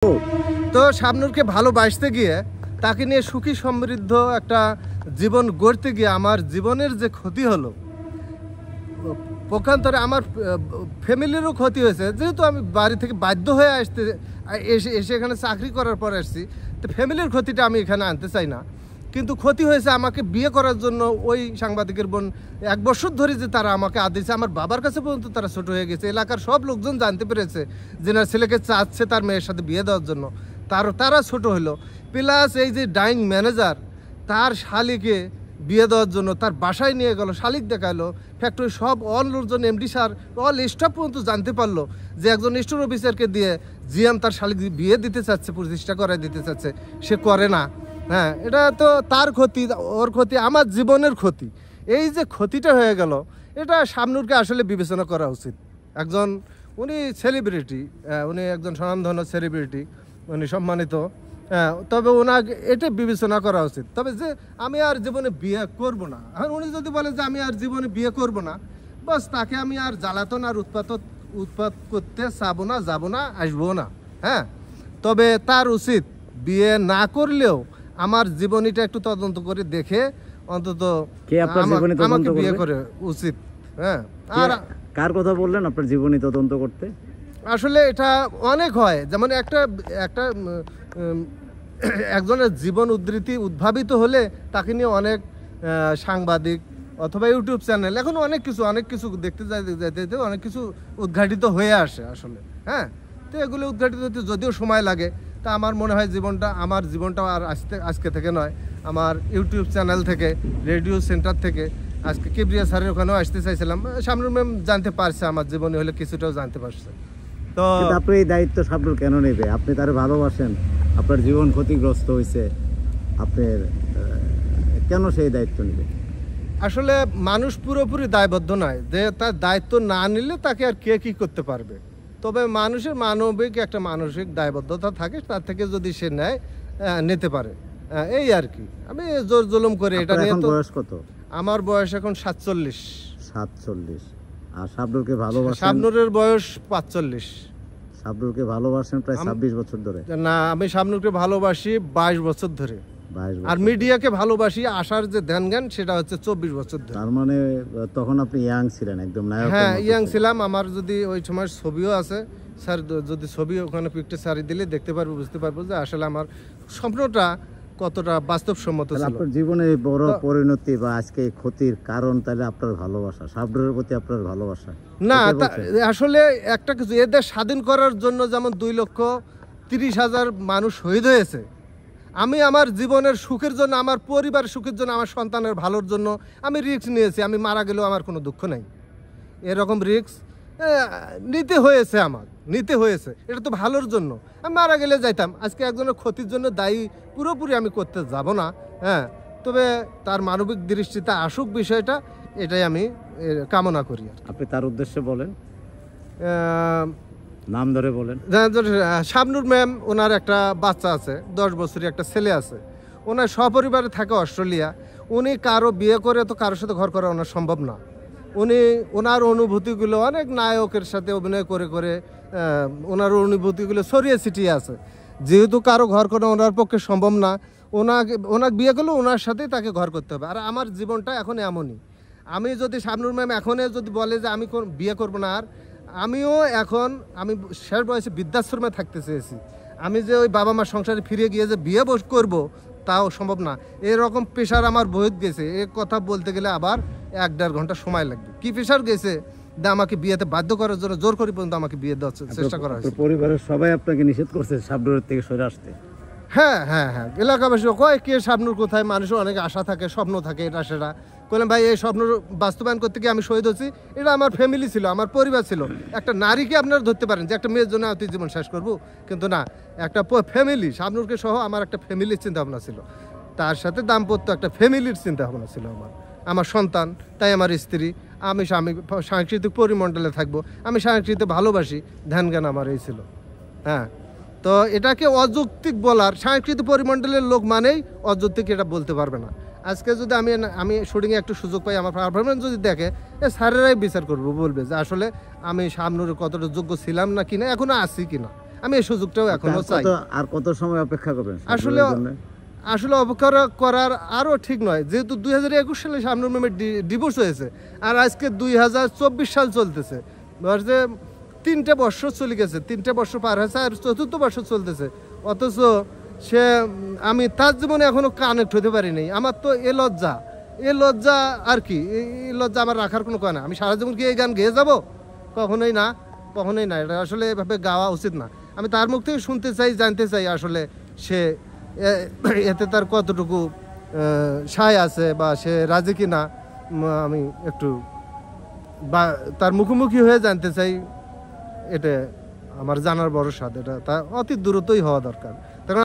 তো শাবনূরকে ভালোবাসতে গিয়ে তাকে নিয়ে সুখী সমৃদ্ধ একটা জীবন গড়তে গিয়ে আমার জীবনের যে ক্ষতি হলো, পক্ষান্তরে আমার ফ্যামিলিরও ক্ষতি হয়েছে। যেহেতু আমি বাড়ি থেকে বাধ্য হয়ে এসে এখানে চাকরি করার পর আসছি, তো ফ্যামিলির ক্ষতিটা আমি এখানে আনতে চাই না। কিন্তু ক্ষতি হয়েছে আমাকে বিয়ে করার জন্য ওই সাংবাদিকের বোন 1 বছর ধরে যে তারা আমাকে আদিছে, আমার বাবার কাছে পর্যন্ত তারা ছোট হয়ে গেছে। এলাকার সব লোকজন জানতে পেরেছে যে না, ছেলেকে চাচ্ছে তার মেয়ের সাথে বিয়ে দেওয়ার জন্য, তারা ছোট হলো। প্লাস এই যে ডাইং ম্যানেজার তার শালিকে বিয়ে দেওয়ার জন্য তার বাসায় নিয়ে গেল, শালিক দেখালো, ফ্যাক্টরি সব অল লোকজন, এমডি স্যার, অল স্টাফ পর্যন্ত জানতে পারলো যে একজন স্টোর অফিসারকে দিয়ে জিএম তার শালিক বিয়ে দিতে চাচ্ছে, প্রতিষ্ঠা করায় দিতে চাচ্ছে, সে করে না। হ্যাঁ, এটা তো তার ক্ষতি, ওর ক্ষতি, আমার জীবনের ক্ষতি। এই যে ক্ষতিটা হয়ে গেল, এটা শাবনূরকে আসলে বিবেচনা করা উচিত। উনি সেলিব্রিটি, উনি একজন স্বনামধন্য সেলিব্রিটি, উনি সম্মানিত। হ্যাঁ, তবে ওনাকে এটা বিবেচনা করা উচিত। তবে যে আমি আর জীবনে বিয়ে করব না, আর উনি যদি বলে যে আমি আর জীবনে বিয়ে করব না, বাস তাকে আমি আর জ্বালাতন আর উৎপাত করতে চাবো না, যাবো না, আসবো না। হ্যাঁ, তবে তার উচিত বিয়ে না করলেও আমার জীবনীটা একটু তদন্ত করে দেখে অন্তত আমাকে বিয়ে করে উচিত। হ্যাঁ, আর কার কথা বললেন আপনার জীবনী তদন্ত করতে? আসলে এটা অনেক হয়, যেমন একটা একজনের জীবন উদ্ভাবিত হলে তাকে নিয়ে অনেক সাংবাদিক অথবা ইউটিউব চ্যানেল, এখন অনেক কিছু দেখতে যেতে অনেক কিছু উদ্ঘাটিত হয়ে আসে আসলে। হ্যাঁ, তো এগুলো উদ্ঘাটিত হতে যদিও সময় লাগে, তা আমার মনে হয় আমার জীবনটা আর আজকে থেকে নয়, আমার ইউটিউব চ্যানেল থেকে, রেডিও সেন্টার থেকে, আজকে কিবরিয়া স্যারের ওখানেও আসতে চাইছিলাম, শাবনূর ম্যাম জানতে পারছে আমার জীবনে হলে কিছুটাও জানতে পারছে। তো আপনি এই দায়িত্ব শাবনূর কেন নেবে? আপনি তারে ভালোবাসেন, আপনার জীবন ক্ষতিগ্রস্ত হয়েছে, আপনার কেন সেই দায়িত্ব নেবে? আসলে মানুষ পুরোপুরি দায়বদ্ধ নয়, যে তার দায়িত্ব না নিলে তাকে আর কে কি করতে পারবে। তবে মানুষের মানসিক দায়বদ্ধতা থাকে, তার থেকে যদি সে নেয় নিতে পারে, এই আর কি। আমি জোর জুলুম করে এটা নিয়ে। তো বয়স কত? আমার বয়স এখন 47। আর শাবনূরকে ভালোবাসেন? শাবনূরের বয়স 45। শাবনূরকে ভালোবাসেন প্রায় 26 বছর ধরে? না, আমি শাবনূরকে ভালোবাসি 22 বছর ধরে। আর মিডিয়াকে ভালোবাসি আসার যে ধ্যান জ্ঞান, সেটা হচ্ছে 24 বছর ধরে। তার মানে তখন আপনি ইয়াং ছিলেন, একদম নায়ক? হ্যাঁ, ইয়াং ছিলাম। আমার যদি ওই সময় ছবিও আছে, স্যার যদি ছবি ওখানে পিকচার সারি দিলে দেখতে পারবো, বুঝতে পারবো যে আসলে আমার স্বপ্নটা কতটা বাস্তবসম্মত ছিল। আপনার জীবনে বড় পরিণতি বা আজকে ক্ষতির কারণ তাহলে আপনার ভালোবাসা, শাবনূরের প্রতি আপনার ভালোবাসা? না, আসলে একটা কিছু, এদের স্বাধীন করার জন্য যেমন 2,30,000 মানুষ শহীদ হয়েছে, আমি আমার জীবনের সুখের জন্য, আমার পরিবারের সুখের জন্য, আমার সন্তানের ভালোর জন্য আমি রিস্ক নিয়েছি। আমি মারা গেলেও আমার কোনো দুঃখ নাই। এরকম রিস্ক নিতে হয়েছে, এটা তো ভালোর জন্য। আমি মারা গেলে যাইতাম, আজকে একজনের ক্ষতির জন্য দায়ী পুরোপুরি আমি করতে যাব না। হ্যাঁ, তবে তার মানবিক দৃষ্টিতে আসুক বিষয়টা, এটাই আমি কামনা করি। আপনি তার উদ্দেশ্যে বলেন, নাম ধরে বলেন। শাবনূর ম্যাম, ওনার একটা বাচ্চা আছে, 10 বছরের একটা ছেলে আছে, ওনার সপরিবারে থাকে অস্ট্রেলিয়া। উনি কারো বিয়ে করে তো কারোর সাথে ঘর করা ওনার সম্ভব না। ওনার অনুভূতিগুলো অনেক নায়কের সাথে অভিনয় করে ওনার অনুভূতিগুলো ছড়িয়ে ছিটিয়ে আছে। যেহেতু কারো ঘর করা ওনার পক্ষে সম্ভব না, ওনাকে বিয়ে করলে ওনার সাথেই তাকে ঘর করতে হবে। আর আমার জীবনটা এখন এমনই, আমি যদি শাবনূর ম্যাম এখনই যদি বলে যে আমি বিয়ে করবো না, আর আমি শেষ বয়সে বৃদ্ধাশ্রমে থাকতে চেয়েছি। আমি যে ওই বাবা মার সংসারে ফিরে গিয়ে যে বিয়ে করবো, তাও সম্ভব না। এরকম প্রেশার আমার বহুত গেছে, এ কথা বলতে গেলে আবার 1-1.5 ঘন্টা সময় লাগবে। কি প্রেশার গেছে যে আমাকে বিয়েতে বাধ্য করার জন্য জোর করে পর্যন্ত আমাকে বিয়ে দেওয়ার চেষ্টা করা হয়েছে। পরিবারের সবাই আপনাকে নিষেধ করছে শাবনূরের থেকে সরে আসতে? হ্যাঁ, এলাকাবাসী কয় কে শাবনূর কোথায়, মানুষের অনেক আশা থাকে, স্বপ্ন থাকে, এটা সেটা। বললাম ভাই, এই স্বপ্ন বাস্তবায়ন করতে গিয়ে আমি শহীদ হচ্ছি। এটা আমার ফ্যামিলি ছিল, আমার পরিবার ছিল। একটা নারীকে আপনারা ধরতে পারেন যে একটা মেয়ের জন্য আমি জীবন শেষ করবো, কিন্তু না, একটা ফ্যামিলি, শাবনূরকে সহ আমার একটা ফ্যামিলির চিন্তা ভাবনা ছিল, তার সাথে দাম্পত্য একটা ফ্যামিলির চিন্তা ভাবনা ছিল আমার সন্তান, তাই আমার স্ত্রী, আমি সাংস্কৃতিক পরিমণ্ডলে থাকবো, আমি সাংস্কৃতিক ভালোবাসি, ধ্যান জ্ঞান আমার এই ছিল। হ্যাঁ, তো এটাকে অযৌক্তিক বলার, সাংস্কৃতিক পরিমণ্ডলের লোক মানেই অযৌক্তিক, এটা বলতে পারবে না। আজকে যদি আমি শুটিংয়ে একটু সুযোগ পাই, আমার পারফরমেন্স যদি দেখে, স্যারেরাই বিচার করবো, বলবে যে আসলে আমি শাবনূরের কতটা যোগ্য ছিলাম না কিনা, এখনো আছি কিনা। আমি এই সুযোগটাও এখনো চাই। আর কত সময় অপেক্ষা করবেন আসলে আসলে অপেক্ষা করার আরও ঠিক নয়, যেহেতু 2021 সালে শামনুর ম্যামের ডিভোর্স হয়েছে, আর আজকে 2024 সাল চলতেছে, যে 3টে বছর চলে গেছে, 3টে বছর পার হয়েছে, আর 4র্থ বছর চলতেছে, অথচ সে আমি তার জীবনে এখনো কানেক্ট হতে পারিনি। আমার তো এ লজ্জা আর কি, এই লজ্জা আমার রাখার কোনো কথা না। আমি সারা জীবন কি এই গান গেয়ে যাব? কখনোই না, কখনোই না। এটা আসলে এভাবে গাওয়া উচিত না। আমি তার মুখ থেকে শুনতে চাই, জানতে চাই আসলে সে এতে তার কতটুকু সায় আছে বা সে রাজি কি না। আমি একটু বা তার মুখোমুখি হয়ে জানতে চাই, এটা আমার জানার বড় স্বাদ। এটা তা অতি দ্রুতই হওয়া দরকার।